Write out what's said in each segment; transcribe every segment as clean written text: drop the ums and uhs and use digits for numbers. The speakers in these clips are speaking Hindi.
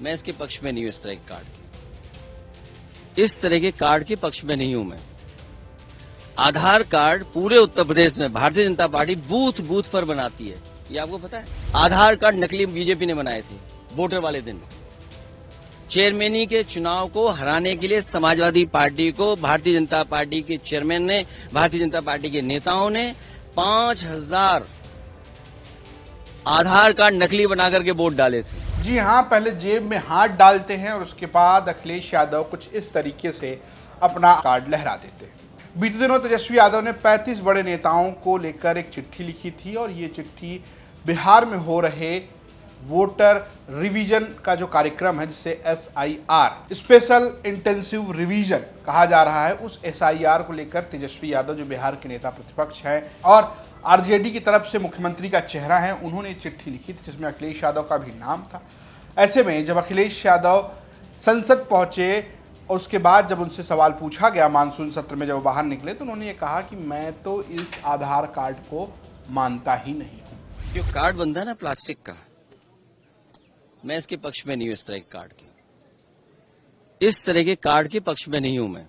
मैं इसके पक्ष में नहीं हूं। इस तरह के कार्ड के पक्ष में नहीं हूं मैं। आधार कार्ड पूरे उत्तर प्रदेश में Bharatiya Janata party booth booth पर बनाती है, ये आपको पता है। आधार कार्ड नकली बीजेपी ने बनाए थे वोटर वाले दिन। चेयरमैनी के चुनाव को हराने के लिए समाजवादी पार्टी को भारतीय जनता पार्टी के चेयरमैन ने, भारतीय जनता पार्टी के नेताओं ने 5000 आधार कार्ड नकली बनाकर के वोट डाले थे। जी हाँ, पहले जेब में हाथ डालते हैं और उसके बाद अखिलेश यादव कुछ इस तरीके से अपना कार्ड लहरा देते हैं। बीते दिनों तेजस्वी यादव ने 35 बड़े नेताओं को लेकर एक चिट्ठी लिखी थी और ये चिट्ठी बिहार में हो रहे वोटर रिवीजन का जो कार्यक्रम है, जिसे SIR स्पेशल इंटेंसिव रिवीजन कहा जा रहा है, उस SIR को लेकर तेजस्वी यादव जो बिहार के नेता प्रतिपक्ष हैं और RJD की तरफ से मुख्यमंत्री का चेहरा है, उन्होंने चिट्ठी लिखी थी जिसमें अखिलेश यादव का भी नाम था। ऐसे में जब अखिलेश यादव संसद पहुंचे और उसके बाद जब उनसे सवाल पूछा गया मानसून सत्र में, जब वो बाहर निकले, तो उन्होंने ये कहा कि मैं तो इस आधार कार्ड को मानता ही नहीं हूं। जो कार्ड बनता है ना प्लास्टिक का, मैं इसके पक्ष में नहीं हूं। इस तरह के कार्ड के, इस तरह के कार्ड के पक्ष में नहीं हूं मैं।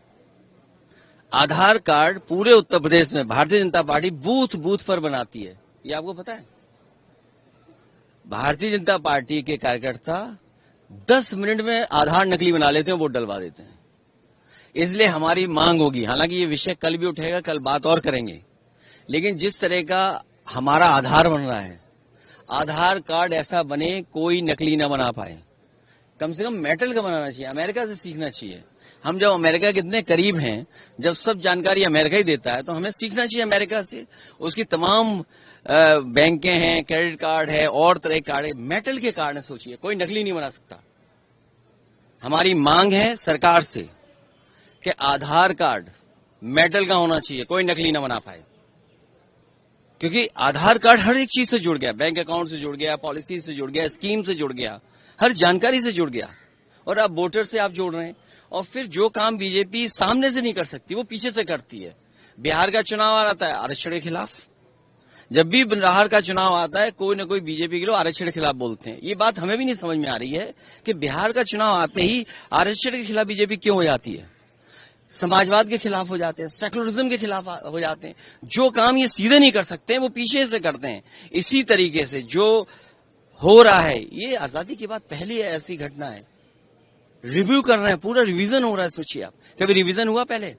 आधार कार्ड पूरे उत्तर प्रदेश में Bharatiya Janata party booth booth पर बनाती है, ये आपको पता है। भारतीय जनता पार्टी के कार्यकर्ता 10 मिनट में आधार नकली बना लेते हैं, वोट डलवा देते हैं। इसलिए हमारी मांग होगी, हालांकि ये विषय कल भी उठेगा, कल बात और करेंगे, लेकिन जिस तरह का हमारा आधार बन रहा है, आधार कार्ड ऐसा बने कोई नकली ना बना पाए। कम से कम मेटल का बनाना चाहिए, अमेरिका से सीखना चाहिए। हम जब अमेरिका के इतने करीब हैं, जब सब जानकारी अमेरिका ही देता है, तो हमें सीखना चाहिए अमेरिका से। उसकी तमाम बैंकें हैं, क्रेडिट कार्ड है और तरह के कार्ड है, मेटल के कार्ड है। सोचिए, कोई नकली नहीं बना सकता। हमारी मांग है सरकार से कि आधार कार्ड मेटल का होना चाहिए, कोई नकली ना बना पाए, क्योंकि आधार कार्ड हर एक चीज से जुड़ गया, बैंक अकाउंट से जुड़ गया, पॉलिसी से जुड़ गया, स्कीम से जुड़ गया, हर जानकारी से जुड़ गया। और अब वोटर से आप जोड़ रहे हैं, और फिर जो काम बीजेपी सामने से नहीं कर सकती वो पीछे से करती है। बिहार का चुनाव आ रहा है आरक्षण के खिलाफ, जब भी बिहार का चुनाव आता है कोई ना कोई बीजेपी के लोग आरक्षण के खिलाफ बोलते हैं। ये बात हमें भी नहीं समझ में आ रही है कि बिहार का चुनाव आते ही आरक्षण के खिलाफ बीजेपी क्यों हो जाती है, समाजवाद के खिलाफ हो जाते हैं, सेकुलरिज्म के खिलाफ हो जाते हैं। जो काम ये सीधे नहीं कर सकते हैं वो पीछे से करते हैं। इसी तरीके से जो हो रहा है, ये आजादी के बाद पहली ऐसी घटना है। रिव्यू कर रहे हैं, पूरा रिवीजन हो रहा है। सोचिए आप, कभी रिवीजन हुआ पहले?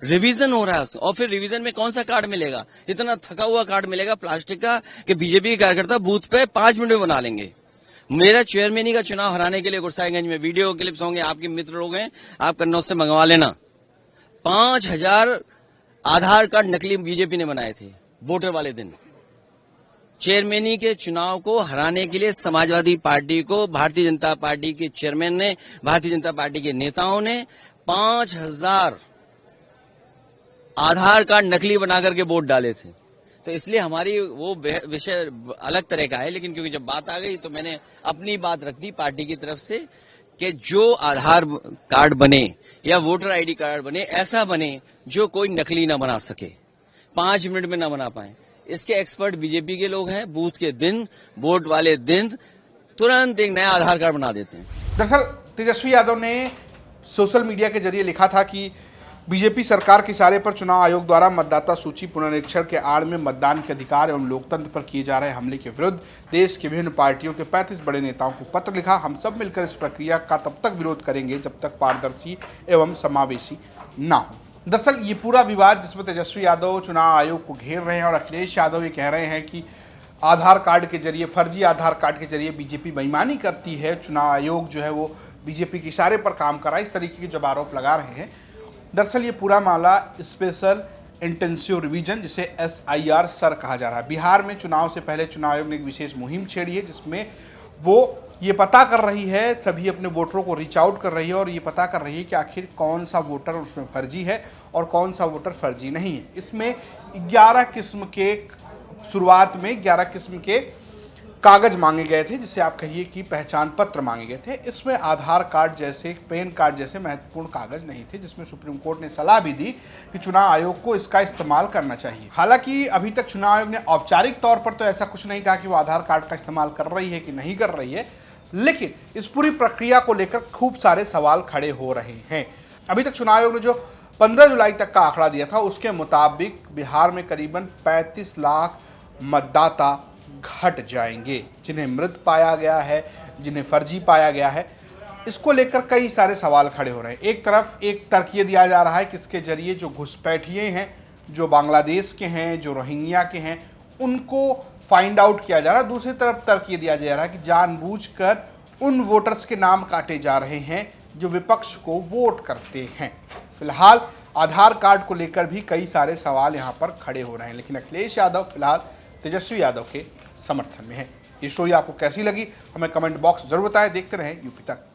रिवीजन हो रहा है, और फिर रिवीजन में कौन सा कार्ड मिलेगा? इतना थका हुआ कार्ड मिलेगा प्लास्टिक का कि बीजेपी के कार्यकर्ता बूथ पे 5 मिनट में बना लेंगे। मेरा चेयरमैनी का चुनाव हराने के लिए गुरसाईगंज में वीडियो क्लिप्स होंगे, आपके मित्र लोग हैं, आप कन्नौज से मंगवा लेना। 5000 आधार कार्ड नकली बीजेपी ने बनाए थे वोटर वाले दिन। चेयरमैनी के चुनाव को हराने के लिए समाजवादी पार्टी को भारतीय जनता पार्टी के चेयरमैन ने, भारतीय जनता पार्टी के नेताओं ने 5000 आधार कार्ड नकली बनाकर के वोट डाले थे। तो इसलिए हमारी वो विषय अलग तरह का है, लेकिन क्योंकि जब बात आ गई तो मैंने अपनी बात रख दी पार्टी की तरफ से कि जो आधार कार्ड बने या वोटर आईडी कार्ड बने, ऐसा बने जो कोई नकली ना बना सके, 5 मिनट में ना बना पाए। इसके एक्सपर्ट बीजेपी के लोग हैं। बूथ के दिन, वोट वाले दिन तुरंत एक नया आधार कार्ड बना देते हैं। दरअसल तेजस्वी यादव ने सोशल मीडिया के जरिए लिखा था कि बीजेपी सरकार के इशारे पर चुनाव आयोग द्वारा मतदाता सूची पुनरीक्षण के आड़ में मतदान के अधिकार एवं लोकतंत्र पर किए जा रहे हमले के विरुद्ध देश की विभिन्न पार्टियों के 35 बड़े नेताओं को पत्र लिखा। हम सब मिलकर इस प्रक्रिया का तब तक विरोध करेंगे जब तक पारदर्शी एवं समावेशी ना हो। दरअसल ये पूरा विवाद जिसमें तेजस्वी यादव चुनाव आयोग को घेर रहे हैं और अखिलेश यादव ये कह रहे हैं कि आधार कार्ड के जरिए, फर्जी आधार कार्ड के जरिए बीजेपी बेईमानी करती है, चुनाव आयोग जो है वो बीजेपी के इशारे पर काम कर रहा है, इस तरीके के जब आरोप लगा रहे हैं। दरअसल ये पूरा मामला स्पेशल इंटेंसिव रिवीजन, जिसे SIR सर कहा जा रहा है। बिहार में चुनाव से पहले चुनाव आयोग ने एक विशेष मुहिम छेड़ी है जिसमें वो ये पता कर रही है, सभी अपने वोटरों को रीच आउट कर रही है और ये पता कर रही है कि आखिर कौन सा वोटर उसमें फर्जी है और कौन सा वोटर फर्जी नहीं है। इसमें 11 किस्म के, शुरुआत में 11 किस्म के कागज मांगे गए थे, जिसे आप कहिए कि पहचान पत्र मांगे गए थे। इसमें आधार कार्ड जैसे, पैन कार्ड जैसे महत्वपूर्ण कागज नहीं थे, जिसमें सुप्रीम कोर्ट ने सलाह भी दी कि चुनाव आयोग को इसका इस्तेमाल करना चाहिए। हालांकि अभी तक चुनाव आयोग ने औपचारिक तौर पर तो ऐसा कुछ नहीं कहा कि वो आधार कार्ड का इस्तेमाल कर रही है कि नहीं कर रही है। लेकिन इस पूरी प्रक्रिया को लेकर खूब सारे सवाल खड़े हो रहे हैं। अभी तक चुनाव आयोग ने जो 15 जुलाई तक का आंकड़ा दिया था, उसके मुताबिक बिहार में करीबन 35 लाख मतदाता घट जाएंगे, जिन्हें मृत पाया गया है, जिन्हें फर्जी पाया गया है। इसको लेकर कई सारे सवाल खड़े हो रहे हैं। एक तरफ एक तर्क ये दिया जा रहा है कि इसके जरिए जो घुसपैठिए हैं, जो बांग्लादेश के हैं, जो रोहिंग्या के हैं, उनको फाइंड आउट किया जा रहा है। दूसरी तरफ तर्क ये दिया जा रहा है कि जानबूझकर उन वोटर्स के नाम काटे जा रहे हैं जो विपक्ष को वोट करते हैं। फिलहाल आधार कार्ड को लेकर भी कई सारे सवाल यहाँ पर खड़े हो रहे हैं, लेकिन अखिलेश यादव फिलहाल तेजस्वी यादव के समर्थन में है। ये स्टोरी आपको कैसी लगी हमें कमेंट बॉक्स जरूर बताएं। देखते रहें यूपी तक।